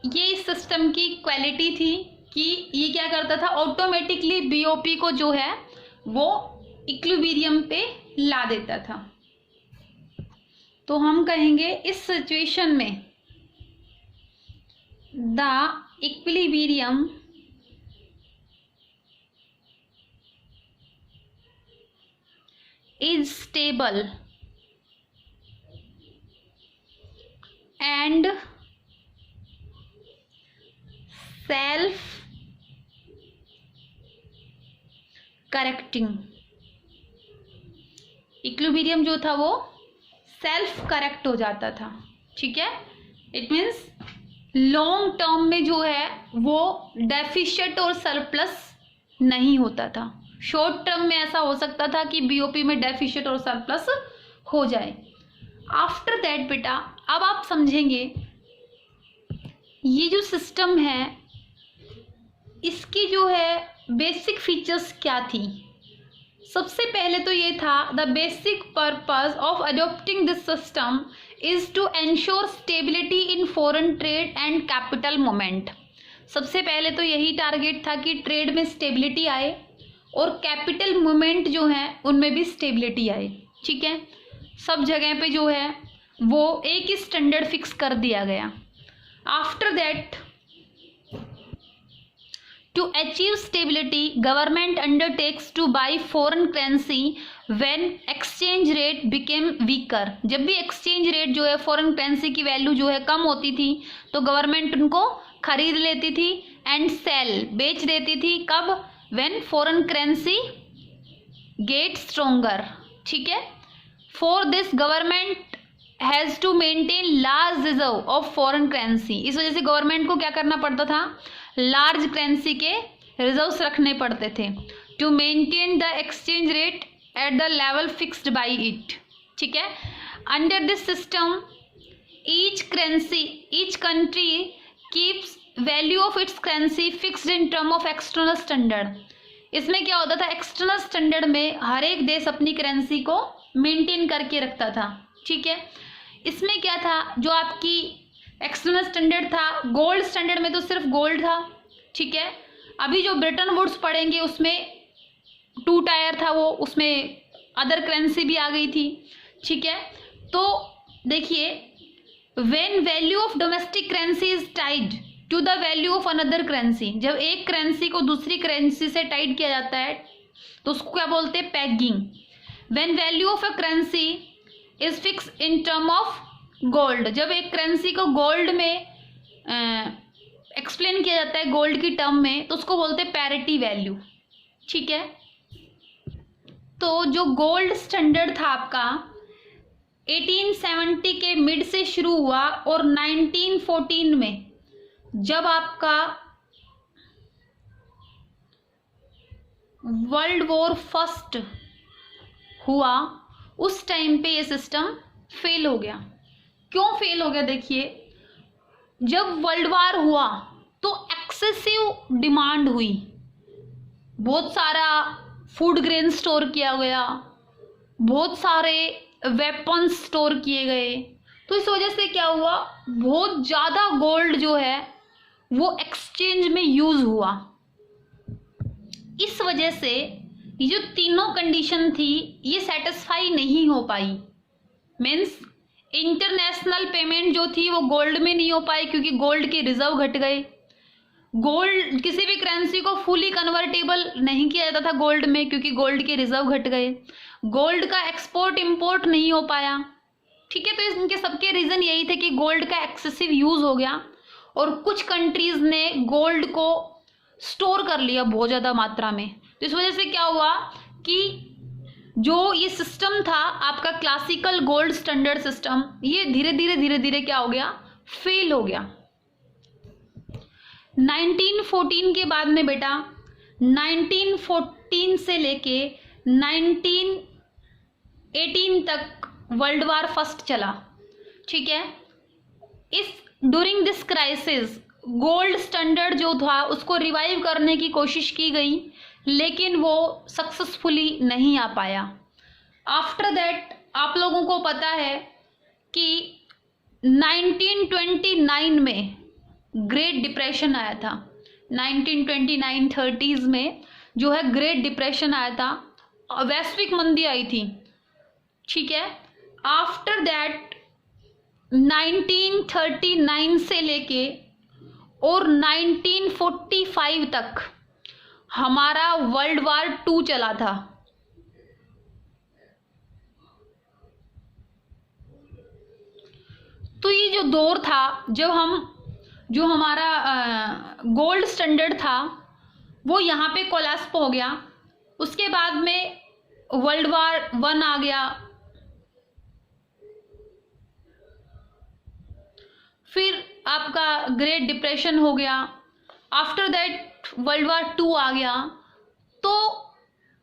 ये इस सिस्टम की क्वालिटी थी कि ये क्या करता था, ऑटोमेटिकली बीओपी को जो है वो इक्विलिब्रियम पे ला देता था। तो हम कहेंगे इस सिचुएशन में the equilibrium is stable and self correcting। Equilibrium जो था वो सेल्फ करेक्ट हो जाता था, ठीक है। इट मीन्स लॉन्ग टर्म में जो है वो डेफिशिएंट और सरप्लस नहीं होता था। शॉर्ट टर्म में ऐसा हो सकता था कि बीओपी में डेफिशिएंट और सरप्लस हो जाए। आफ्टर दैट बेटा अब आप समझेंगे ये जो सिस्टम है इसकी जो है बेसिक फीचर्स क्या थी। सबसे पहले तो ये था the basic purpose of adopting this system is to ensure stability in foreign trade and capital movement. सबसे पहले तो यही टारगेट था कि ट्रेड में स्टेबिलिटी आए और कैपिटल मूवमेंट जो है उनमें भी स्टेबिलिटी आए, ठीक है। सब जगह पे जो है वो एक ही स्टैंडर्ड फिक्स कर दिया गया। After that to achieve stability government undertakes to buy foreign currency when exchange rate became weaker. जब भी एक्सचेंज रेट जो है फॉरेन करेंसी की वैल्यू जो है कम होती थी तो गवर्नमेंट उनको खरीद लेती थी एंड सेल बेच देती थी। कब? When foreign currency get stronger, ठीक है। For this government has to maintain large reserve of foreign currency. इस वजह से गवर्नमेंट को क्या करना पड़ता था? लार्ज करेंसी के रिजर्व्स रखने पड़ते थे to maintain the exchange rate at the level fixed by it, ठीक है। Under this system each country keeps value of its currency fixed in term of external standard. इसमें क्या होता था? एक्सटर्नल स्टैंडर्ड में हर एक देश अपनी करेंसी को मेंटेन करके रखता था, ठीक है। इसमें क्या था? जो आपकी एक्सटर्नल स्टैंडर्ड था, गोल्ड स्टैंडर्ड में तो सिर्फ गोल्ड था, ठीक है। अभी जो ब्रिटेन वुड्स पढ़ेंगे उसमें 2 टायर था, वो उसमें अदर करेंसी भी आ गई थी, ठीक है। तो देखिए when value of domestic currency is tied to the value of another currency, जब एक करेंसी को दूसरी करेंसी से टाइड किया जाता है तो उसको क्या बोलते हैं? Paging. When value of a currency is fix in term of gold, जब एक करेंसी को गोल्ड में एक्सप्लेन किया जाता है गोल्ड की टर्म में तो उसको बोलते हैं पैरिटी वैल्यू, ठीक है। तो जो गोल्ड स्टैंडर्ड था आपका 1870 के मिड से शुरू हुआ और 1914 में जब आपका वर्ल्ड वॉर फर्स्ट हुआ उस टाइम पे ये सिस्टम फेल हो गया। क्यों फेल हो गया? देखिए जब वर्ल्ड वॉर हुआ तो एक्सेसिव डिमांड हुई, बहुत सारा फूड ग्रेन स्टोर किया गया, बहुत सारे वेपन्स स्टोर किए गए, तो इस वजह से क्या हुआ? बहुत ज़्यादा गोल्ड जो है वो एक्सचेंज में यूज हुआ। इस वजह से ये जो तीनों कंडीशन थी ये सेटिस्फाई नहीं हो पाई। मीन्स इंटरनेशनल पेमेंट जो थी वो गोल्ड में नहीं हो पाई क्योंकि गोल्ड के रिजर्व घट गए। गोल्ड किसी भी करेंसी को फुली कन्वर्टेबल नहीं किया जाता था गोल्ड में क्योंकि गोल्ड के रिजर्व घट गए। गोल्ड का एक्सपोर्ट इंपोर्ट नहीं हो पाया, ठीक है। तो इनके सबके रीज़न यही थे कि गोल्ड का एक्सेसिव यूज़ हो गया और कुछ कंट्रीज़ ने गोल्ड को स्टोर कर लिया बहुत ज़्यादा मात्रा में। तो इस वजह से क्या हुआ कि जो ये सिस्टम था आपका क्लासिकल गोल्ड स्टैंडर्ड सिस्टम, ये धीरे धीरे क्या हो गया? फेल हो गया। 1914 के बाद में बेटा 1914 से लेके 1918 तक वर्ल्ड वॉर फर्स्ट चला, ठीक है। इस during this crisis gold standard जो था उसको रिवाइव करने की कोशिश की गई लेकिन वो सक्सेसफुली नहीं आ पाया। आफ्टर दैट आप लोगों को पता है कि 1929 में ग्रेट डिप्रेशन आया था। 1929-30s में जो है ग्रेट डिप्रेशन आया था, वैश्विक मंदी आई थी, ठीक है। आफ्टर दैट 1939 से लेके और 1945 तक हमारा वर्ल्ड वार 2 चला था। तो ये जो दौर था, जो हमारा गोल्ड स्टैंडर्ड था वो यहाँ पे कोलैप्स हो गया। उसके बाद में वर्ल्ड वार 1 आ गया, फिर आपका ग्रेट डिप्रेशन हो गया, आफ्टर दैट वर्ल्ड वार 2 आ गया। तो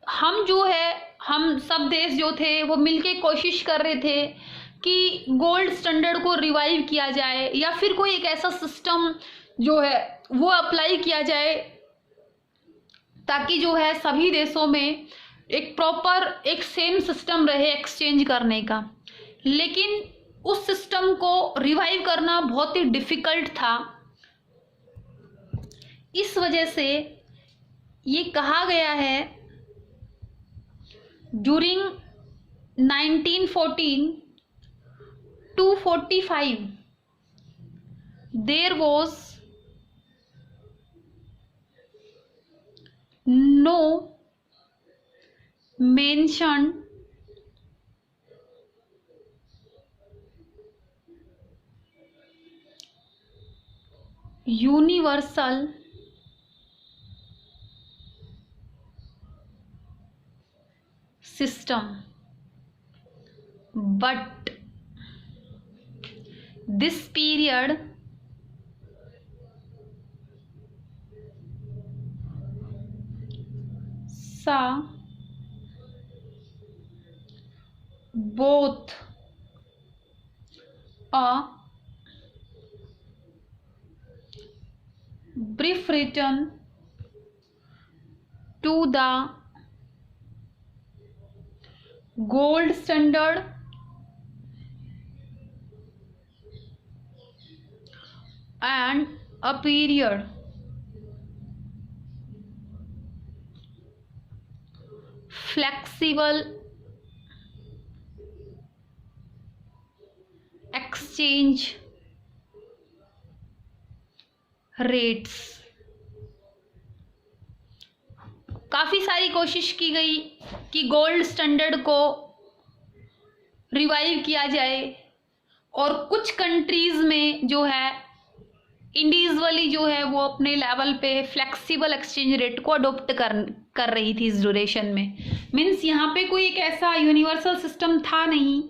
हम सब देश जो थे वो मिलके कोशिश कर रहे थे कि गोल्ड स्टैंडर्ड को रिवाइव किया जाए, या फिर कोई एक ऐसा सिस्टम जो है वो अप्लाई किया जाए ताकि जो है सभी देशों में एक प्रॉपर एक सेम सिस्टम रहे एक्सचेंज करने का। लेकिन उस सिस्टम को रिवाइव करना बहुत ही डिफिकल्ट था। इस वजह से ये कहा गया है during 1914 to 45 there was no mention universal system, but this period saw both a brief return to the gold standard and a period flexible exchange rates। काफ़ी सारी कोशिश की गई कि गोल्ड स्टैंडर्ड को रिवाइव किया जाए, और कुछ कंट्रीज़ में जो है इंडिविजुअली जो है वो अपने लेवल पे फ्लेक्सिबल एक्सचेंज रेट को अडोप्ट कर रही थी इस ड्यूरेशन में। मीन्स यहाँ पे कोई एक ऐसा यूनिवर्सल सिस्टम था नहीं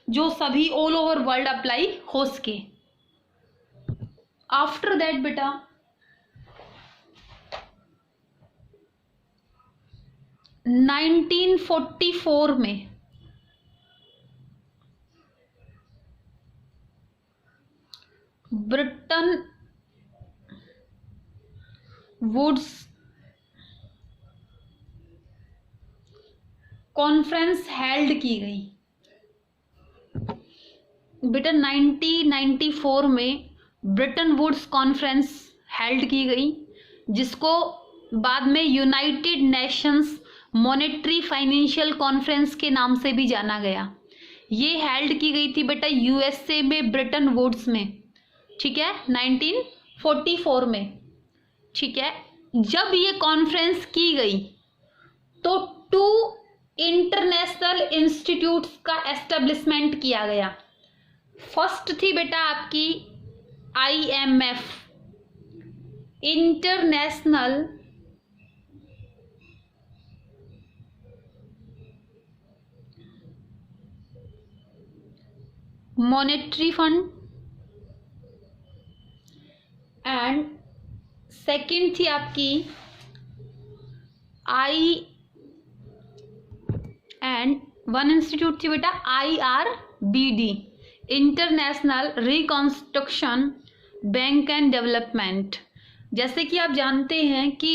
जो सभी ऑल ओवर वर्ल्ड अप्लाई हो सके। आफ्टर दैट बेटा 1944 में ब्रिटेन वुड्स कॉन्फ्रेंस हेल्ड की गई। बेटा 1994 में ब्रिटेन वुड्स कॉन्फ्रेंस हेल्ड की गई, जिसको बाद में United Nations monetary financial conference के नाम से भी जाना गया। ये हेल्ड की गई थी बेटा यूएसए में ब्रिटेन वुड्स में, ठीक है, 1944 में। ठीक है, जब ये कॉन्फ्रेंस की गई तो 2 इंटरनेशनल इंस्टीट्यूट्स का एस्टेब्लिशमेंट किया गया। फर्स्ट थी बेटा आपकी IMF, international monetary fund, and second थी आपकी वन इंस्टीट्यूट थी बेटा IRBD, international reconstruction bank and development. जैसे कि आप जानते हैं कि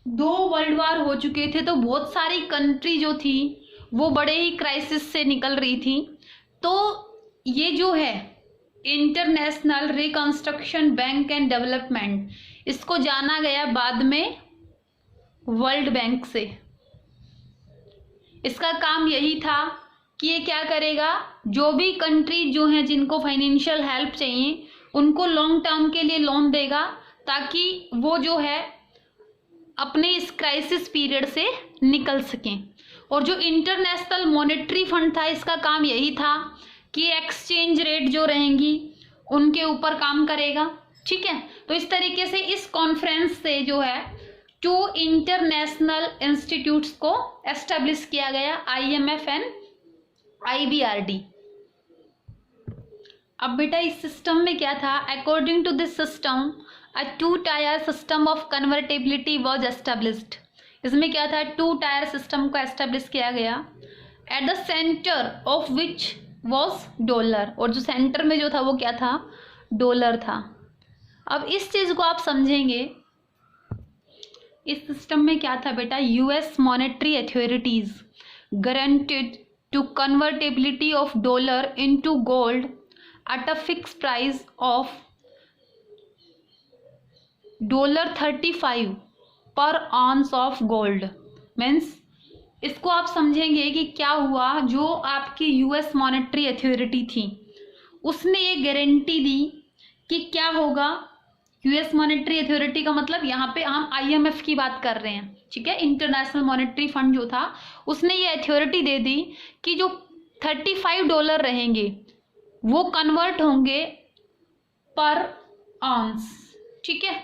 2 वर्ल्ड वार हो चुके थे, तो बहुत सारी कंट्री जो थी वो बड़े ही क्राइसिस से निकल रही थी। तो ये जो है international reconstruction bank and development, इसको जाना गया बाद में वर्ल्ड बैंक से। इसका काम यही था कि ये क्या करेगा, जो भी कंट्री जो हैं जिनको फाइनेंशियल हेल्प चाहिए उनको लॉन्ग टर्म के लिए लोन देगा ताकि वो जो है अपने इस क्राइसिस पीरियड से निकल सकें। और जो इंटरनेशनल मॉनेटरी फंड था, इसका काम यही था कि एक्सचेंज रेट जो रहेंगी उनके ऊपर काम करेगा। ठीक है, तो इस तरीके से इस कॉन्फ्रेंस से जो है 2 इंटरनेशनल इंस्टीट्यूट्स को एस्टेब्लिश किया गया, IMF एंड IBRD। अब बेटा इस सिस्टम में क्या था, according to this system a 2 tier system of convertibility was established. इसमें क्या था, 2 टायर सिस्टम को एस्टेब्लिश किया गया, at the centre of which was dollar, और जो सेंटर में जो था वो क्या था, डॉलर था। अब इस चीज़ को आप समझेंगे, इस सिस्टम में क्या था बेटा, US monetary authorities guaranteed to convertibility of dollar into gold at a fix price of $35 per ऑन्स of gold. Means इसको आप समझेंगे कि क्या हुआ, जो आपकी US मॉनेटरी अथॉरिटी थी उसने ये गारंटी दी कि क्या होगा, US मॉनेटरी अथॉरिटी का मतलब यहाँ पे हम IMF की बात कर रहे हैं, ठीक है, इंटरनेशनल मॉनेटरी फंड जो था उसने ये अथॉरिटी दे दी कि जो $35 रहेंगे वो कन्वर्ट होंगे पर ऑन्स। ठीक है,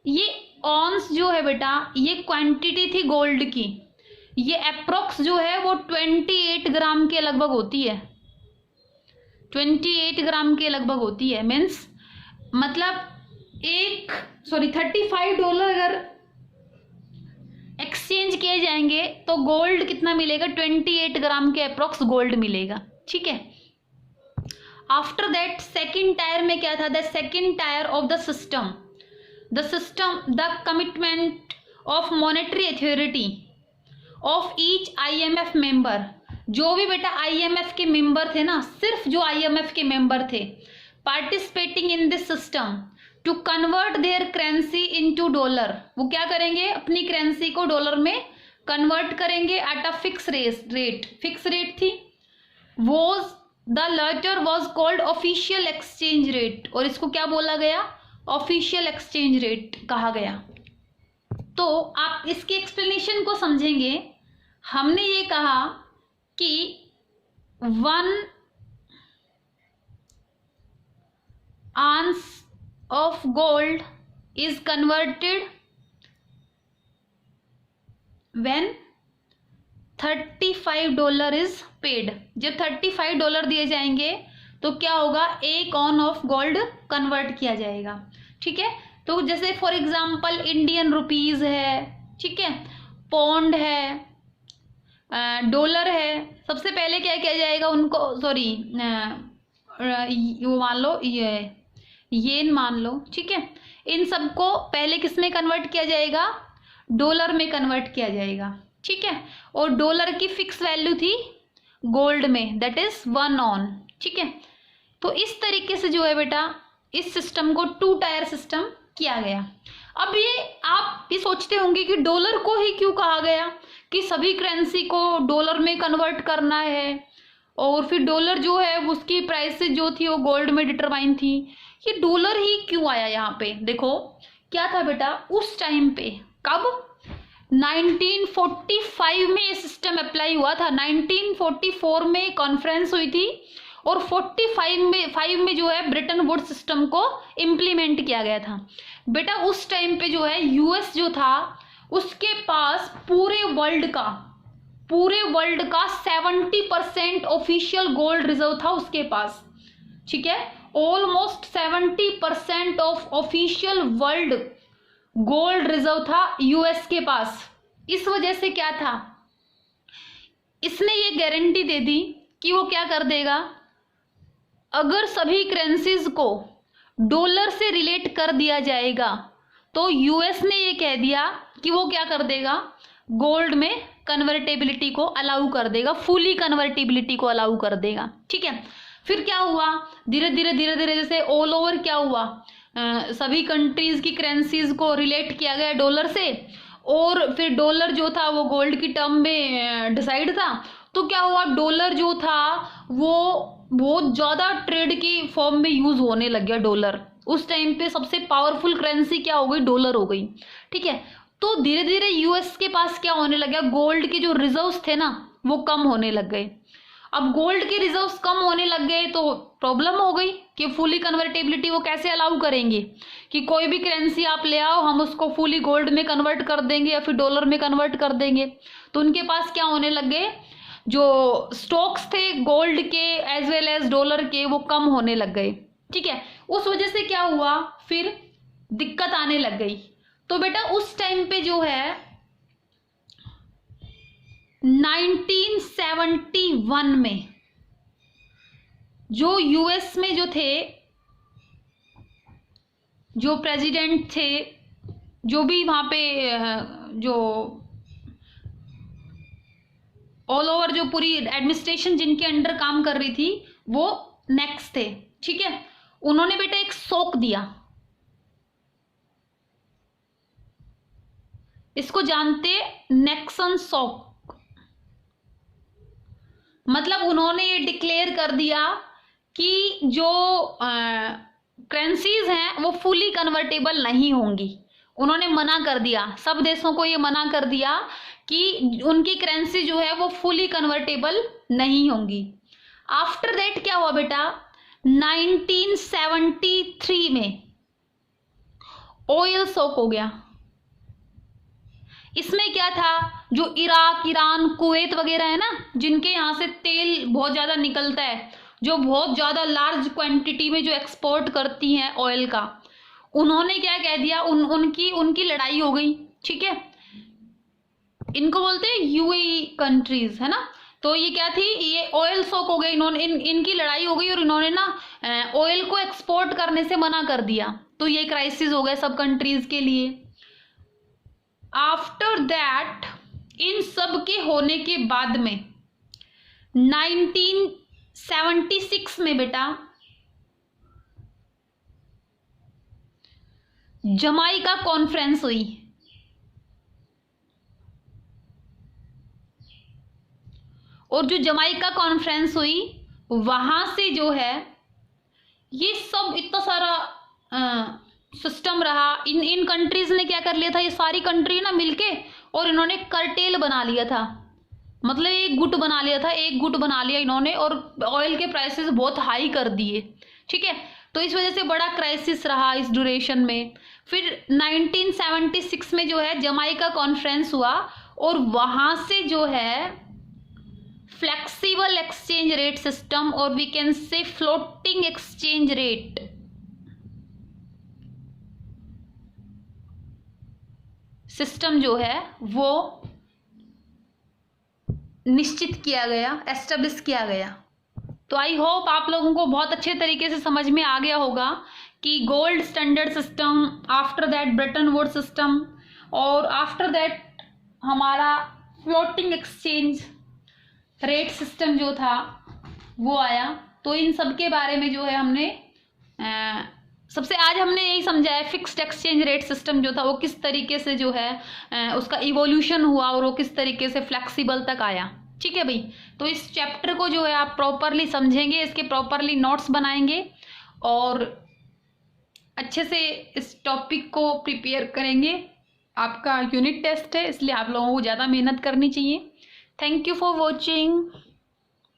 ये ऑन्स जो है बेटा ये क्वांटिटी थी गोल्ड की, ये अप्रोक्स जो है वो 28 ग्राम के लगभग होती है, 28 ग्राम के लगभग होती है। मीन्स मतलब $35 अगर एक्सचेंज किए जाएंगे तो गोल्ड कितना मिलेगा, 28 ग्राम के अप्रोक्स गोल्ड मिलेगा। ठीक है, आफ्टर दैट सेकेंड टायर में क्या था, the second tyre of the system the commitment of monetary authority of each IMF member. जो भी बेटा IMF के मेंबर थे ना, सिर्फ जो IMF के मेंबर थे participating in this system to convert their currency into dollar, वो क्या करेंगे, अपनी करेंसी को डॉलर में कन्वर्ट करेंगे at a fix rate, fix rate थी। Was the latter was called official exchange rate, और इसको क्या बोला गया, ऑफिशियल एक्सचेंज रेट कहा गया। तो आप इसके एक्सप्लेनेशन को समझेंगे, हमने ये कहा कि 1 ounce of gold is converted when $35 is paid। जब $35 दिए जाएंगे तो क्या होगा, 1 ounce ऑफ गोल्ड कन्वर्ट किया जाएगा। ठीक है, तो जैसे फॉर एग्जांपल इंडियन रुपीज है, ठीक है, पौंड है, डॉलर है, सबसे पहले क्या किया जाएगा उनको, सॉरी वो मान लो येन मान लो, ठीक है, इन सबको पहले किस में कन्वर्ट किया जाएगा, डॉलर में कन्वर्ट किया जाएगा। ठीक है, और डॉलर की फिक्स वैल्यू थी गोल्ड में, दैट इज 1 ounce। ठीक है, तो इस तरीके से जो है बेटा इस सिस्टम को 2 टायर सिस्टम किया गया। अब ये आप ये सोचते होंगे कि डॉलर को ही क्यों कहा गया, कि सभी करेंसी को डॉलर में कन्वर्ट करना है, और फिर डॉलर जो है उसकी प्राइसेस जो थी वो गोल्ड में डिटरमाइन थी, ये डॉलर ही क्यों आया यहाँ पे। देखो क्या था बेटा, उस टाइम पे, कब, 1945 में ये सिस्टम अप्लाई हुआ था, 1944 में कॉन्फ्रेंस हुई थी, और 45 में जो है ब्रिटन वुड सिस्टम को इम्प्लीमेंट किया गया था। बेटा उस टाइम पे जो है US जो था उसके पास पूरे वर्ल्ड का 70% ऑफिशियल गोल्ड रिजर्व था उसके पास। ठीक है, almost 70% of official world gold reserve था US के पास। इस वजह से क्या था, इसने ये गारंटी दे दी कि वो क्या कर देगा, अगर सभी करेंसीज को डॉलर से रिलेट कर दिया जाएगा तो US ने ये कह दिया कि वो क्या कर देगा, गोल्ड में कन्वर्टेबिलिटी को अलाउ कर देगा, फुली कन्वर्टेबिलिटी को अलाउ कर देगा। ठीक है, फिर क्या हुआ, धीरे धीरे जैसे ऑल ओवर क्या हुआ, सभी कंट्रीज की करेंसीज को रिलेट किया गया डॉलर से, और फिर डॉलर जो था वो गोल्ड की टर्म में डिसाइड था, तो क्या हुआ, डॉलर जो था वो बहुत ज़्यादा ट्रेड की फॉर्म में यूज़ होने लग गया डॉलर। उस टाइम पे सबसे पावरफुल करेंसी क्या हो गई, डॉलर हो गई। ठीक है, तो धीरे धीरे यूएस के पास क्या होने लग गया, गोल्ड के जो रिजर्व्स थे ना वो कम होने लग गए। अब गोल्ड के रिजर्व्स कम होने लग गए तो प्रॉब्लम हो गई कि फुली कन्वर्टेबिलिटी वो कैसे अलाउ करेंगे कि कोई भी करेंसी आप ले आओ हम उसको फुली गोल्ड में कन्वर्ट कर देंगे या फिर डॉलर में कन्वर्ट कर देंगे। तो उनके पास क्या होने लग गए, जो स्टॉक्स थे गोल्ड के एज वेल एज डॉलर के वो कम होने लग गए। ठीक है, उस वजह से क्या हुआ, फिर दिक्कत आने लग गई। तो बेटा उस टाइम पे जो है 1971 में जो यूएस में जो थे, जो प्रेसिडेंट थे, जो भी वहां पे जो ऑल ओवर जो पूरी एडमिनिस्ट्रेशन जिनके अंडर काम कर रही थी वो नेक्स्ट थे। ठीक है, उन्होंने बेटा एक शॉक दिया, इसको जानते नेक्सन शॉक। मतलब उन्होंने ये डिक्लेयर कर दिया कि जो करेंसीज हैं वो फुली कन्वर्टेबल नहीं होंगी। उन्होंने मना कर दिया, सब देशों को ये मना कर दिया कि उनकी करेंसी जो है वो फुली कन्वर्टेबल नहीं होंगी। आफ्टर दैट क्या हुआ बेटा, 1973 में ऑयल शॉक हो गया। इसमें क्या था, जो इराक, ईरान, कुवैत वगैरह है ना, जिनके यहाँ से तेल बहुत ज़्यादा निकलता है, जो बहुत ज़्यादा लार्ज क्वांटिटी में जो एक्सपोर्ट करती हैं ऑयल का, उन्होंने क्या कह दिया, उनकी लड़ाई हो गई। ठीक है, इनको बोलते हैं यूएई कंट्रीज है ना। तो ये क्या थी, ये ऑयल शॉक हो गई, इन्होंने इनकी लड़ाई हो गई और इन्होंने ना ऑयल को एक्सपोर्ट करने से मना कर दिया। तो ये क्राइसिस हो गया सब कंट्रीज के लिए। आफ्टर दैट, इन सब के होने के बाद में 1976 में बेटा जमाइका कॉन्फ्रेंस हुई। और जो जमाइका कॉन्फ्रेंस हुई वहां से जो है ये सब इतना सारा सिस्टम रहा। इन कंट्रीज ने क्या कर लिया था, ये सारी कंट्री ना मिलके और इन्होंने कार्टेल बना लिया था, मतलब एक गुट बना लिया था, एक गुट बना लिया इन्होंने और ऑयल के प्राइसेस बहुत हाई कर दिए। ठीक है, तो इस वजह से बड़ा क्राइसिस रहा इस ड्यूरेशन में। फिर 1976 में जो है जमाइका कॉन्फ्रेंस हुआ और वहां से जो है फ्लेक्सिबल एक्सचेंज रेट सिस्टम और we can say floating exchange rate system जो है वो निश्चित किया गया, एस्टेब्लिश किया गया। तो आई होप आप लोगों को बहुत अच्छे तरीके से समझ में आ गया होगा कि gold standard system, after that Bretton Woods system और आफ्टर दैट हमारा फ्लोटिंग एक्सचेंज रेट सिस्टम जो था वो आया। तो इन सब के बारे में जो है हमने सबसे आज हमने यही समझा है फिक्स्ड एक्सचेंज रेट सिस्टम जो था वो किस तरीके से जो है उसका इवोल्यूशन हुआ और वो किस तरीके से फ्लेक्सिबल तक आया। ठीक है भाई, तो इस चैप्टर को जो है आप प्रॉपरली समझेंगे, इसके प्रॉपरली नोट्स बनाएंगे और अच्छे से इस टॉपिक को प्रिपेयर करेंगे। आपका यूनिट टेस्ट है इसलिए आप लोगों को ज़्यादा मेहनत करनी चाहिए। Thank you for watching.